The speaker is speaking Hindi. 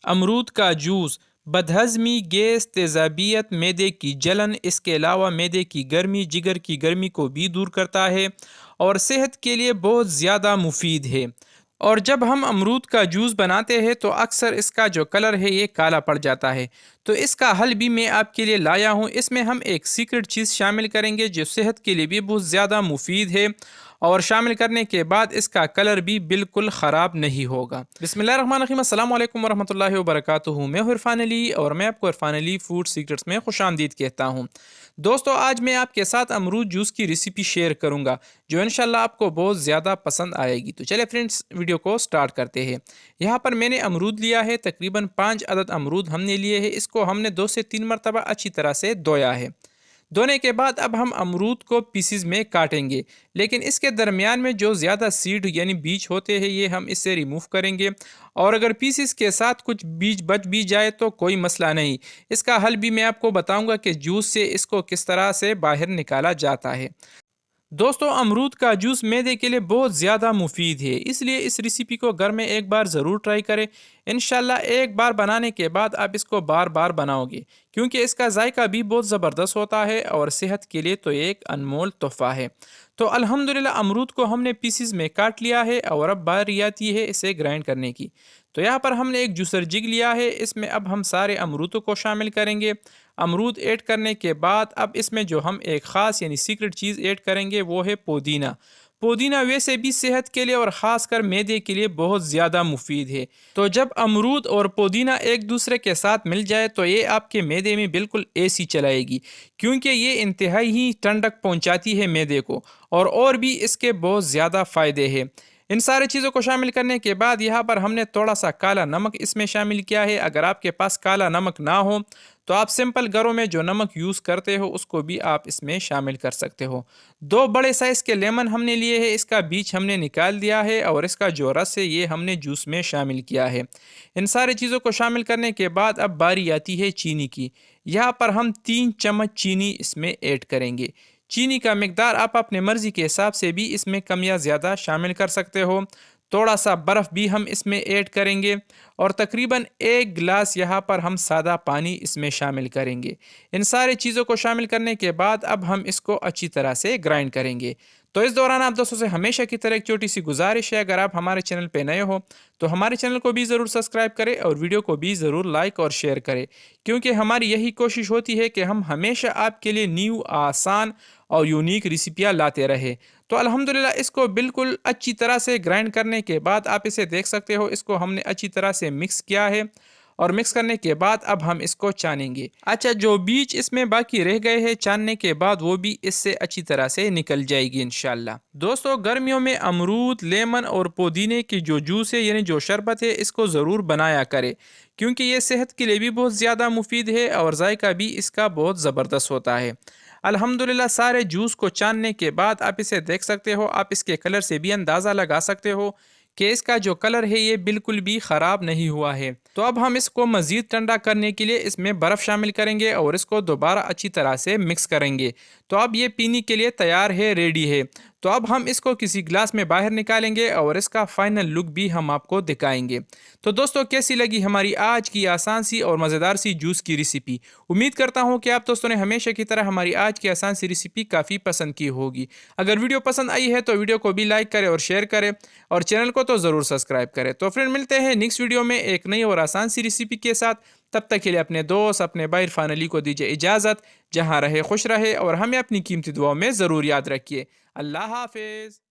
अमरूद का जूस बदहज़मी, गैस, तेज़ाबियत, मैदे की जलन, इसके अलावा मैदे की गर्मी, जिगर की गर्मी को भी दूर करता है और सेहत के लिए बहुत ज़्यादा मुफीद है। और जब हम अमरूद का जूस बनाते हैं तो अक्सर इसका जो कलर है ये काला पड़ जाता है। तो इसका हल भी मैं आपके लिए लाया हूँ। इसमें हम एक सीक्रेट चीज़ शामिल करेंगे जो सेहत के लिए भी बहुत ज़्यादा मुफीद है और शामिल करने के बाद इसका कलर भी बिल्कुल ख़राब नहीं होगा। बिस्मिल्लाहिर्रहमानिर्रहीम, अस्सलाम वालेकुम वरहमतुल्लाहि वबरकातुहू। मैं हूं इरफान अली और मैं आपको इरफान अली फूड सीक्रेट्स में खुशामदीद कहता हूं। दोस्तों, आज मैं आपके साथ अमरूद जूस की रेसिपी शेयर करूंगा जो इंशाल्लाह आपको बहुत ज़्यादा पसंद आएगी। तो चलिए फ्रेंड्स, वीडियो को स्टार्ट करते हैं। यहाँ पर मैंने अमरूद लिया है, तकरीबन 5 अदद अमरूद हमने लिए हैं। इसको हमने 2 से 3 मरतबा अच्छी तरह से धोया है। धोने के बाद अब हम अमरूद को पीसीज में काटेंगे, लेकिन इसके दरमियान में जो ज़्यादा सीड यानी बीज होते हैं ये हम इससे रिमूव करेंगे। और अगर पीसीस के साथ कुछ बीज बच भी जाए तो कोई मसला नहीं। इसका हल भी मैं आपको बताऊंगा कि जूस से इसको किस तरह से बाहर निकाला जाता है। दोस्तों, अमरूद का जूस मैदे के लिए बहुत ज़्यादा मुफीद है, इसलिए इस रेसिपी को घर में एक बार ज़रूर ट्राई करें। इंशाल्लाह एक बार बनाने के बाद आप इसको बार बार बनाओगे, क्योंकि इसका जायका भी बहुत ज़बरदस्त होता है और सेहत के लिए तो एक अनमोल तोहफ़ा है। तो अल्हम्दुलिल्लाह अमरूद को हमने पीसीज में काट लिया है और अब बारी आती है इसे ग्राइंड करने की। तो यहाँ पर हमने एक जूसर जिग लिया है, इसमें अब हम सारे अमरूदों को शामिल करेंगे। अमरूद ऐड करने के बाद अब इसमें जो हम एक ख़ास यानी सीक्रेट चीज़ ऐड करेंगे वो है पुदीना। पुदीना वैसे भी सेहत के लिए और ख़ासकर मैदे के लिए बहुत ज़्यादा मुफीद है। तो जब अमरूद और पुदीना एक दूसरे के साथ मिल जाए तो ये आपके मैदे में बिल्कुल एसी चलाएगी, क्योंकि ये इंतहाई ही ठंडक पहुंचाती है मैदे को और भी इसके बहुत ज़्यादा फ़ायदे हैं। इन सारी चीज़ों को शामिल करने के बाद यहाँ पर हमने थोड़ा सा काला नमक इसमें शामिल किया है। अगर आपके पास काला नमक ना हो तो आप सिंपल घरों में जो नमक यूज़ करते हो उसको भी आप इसमें शामिल कर सकते हो। 2 बड़े साइज़ के लेमन हमने लिए हैं, इसका बीज हमने निकाल दिया है और इसका जो रस है ये हमने जूस में शामिल किया है। इन सारी चीज़ों को शामिल करने के बाद अब बारी आती है चीनी की। यहाँ पर हम 3 चम्मच चीनी इसमें ऐड करेंगे। चीनी का मिकदार आप अपने मर्ज़ी के हिसाब से भी इसमें कम या ज़्यादा शामिल कर सकते हो। थोड़ा सा बर्फ़ भी हम इसमें ऐड करेंगे और तकरीबन 1 गिलास यहाँ पर हम सादा पानी इसमें शामिल करेंगे। इन सारी चीज़ों को शामिल करने के बाद अब हम इसको अच्छी तरह से ग्राइंड करेंगे। तो इस दौरान आप दोस्तों से हमेशा की तरह एक छोटी सी गुजारिश है, अगर आप हमारे चैनल पे नए हो तो हमारे चैनल को भी ज़रूर सब्सक्राइब करें और वीडियो को भी ज़रूर लाइक और शेयर करें, क्योंकि हमारी यही कोशिश होती है कि हम हमेशा आपके लिए न्यू, आसान और यूनिक रेसिपियाँ लाते रहे। तो अल्हम्दुलिल्लाह इसको बिल्कुल अच्छी तरह से ग्राइंड करने के बाद आप इसे देख सकते हो, इसको हमने अच्छी तरह से मिक्स किया है और मिक्स करने के बाद अब हम इसको छानेंगे। अच्छा, जो बीज इसमें बाकी रह गए हैं छानने के बाद वो भी इससे अच्छी तरह से निकल जाएगी इंशाल्लाह। दोस्तों, गर्मियों में अमरूद, लेमन और पुदीने की जो जूस है यानी जो शरबत है इसको ज़रूर बनाया करें, क्योंकि ये सेहत के लिए भी बहुत ज़्यादा मुफीद है और जायका भी इसका बहुत ज़बरदस्त होता है। अल्हम्दुलिल्लाह सारे जूस को छानने के बाद आप इसे देख सकते हो, आप इसके कलर से भी अंदाज़ा लगा सकते हो कि इसका जो कलर है ये बिल्कुल भी ख़राब नहीं हुआ है। तो अब हम इसको मज़ीद ठंडा करने के लिए इसमें बर्फ़ शामिल करेंगे और इसको दोबारा अच्छी तरह से मिक्स करेंगे। तो अब ये पीने के लिए तैयार है, रेडी है। तो अब हम इसको किसी ग्लास में बाहर निकालेंगे और इसका फाइनल लुक भी हम आपको दिखाएंगे। तो दोस्तों, कैसी लगी हमारी आज की आसान सी और मज़ेदार सी जूस की रेसिपी? उम्मीद करता हूँ कि आप दोस्तों ने हमेशा की तरह हमारी आज की आसान सी रेसिपी काफ़ी पसंद की होगी। अगर वीडियो पसंद आई है तो वीडियो को भी लाइक करें और शेयर करें और चैनल को तो ज़रूर सब्सक्राइब करें। तो फ्रेंड, मिलते हैं नेक्स्ट वीडियो में एक नई और आसान सी रेसिपी के साथ। तब तक के लिए अपने दोस्त, अपने भाई इरफान अली को दीजिए इजाज़त। जहाँ रहे खुश रहे और हमें अपनी कीमती दुआओं में ज़रूर याद रखिए। अल्लाह हाफिज़।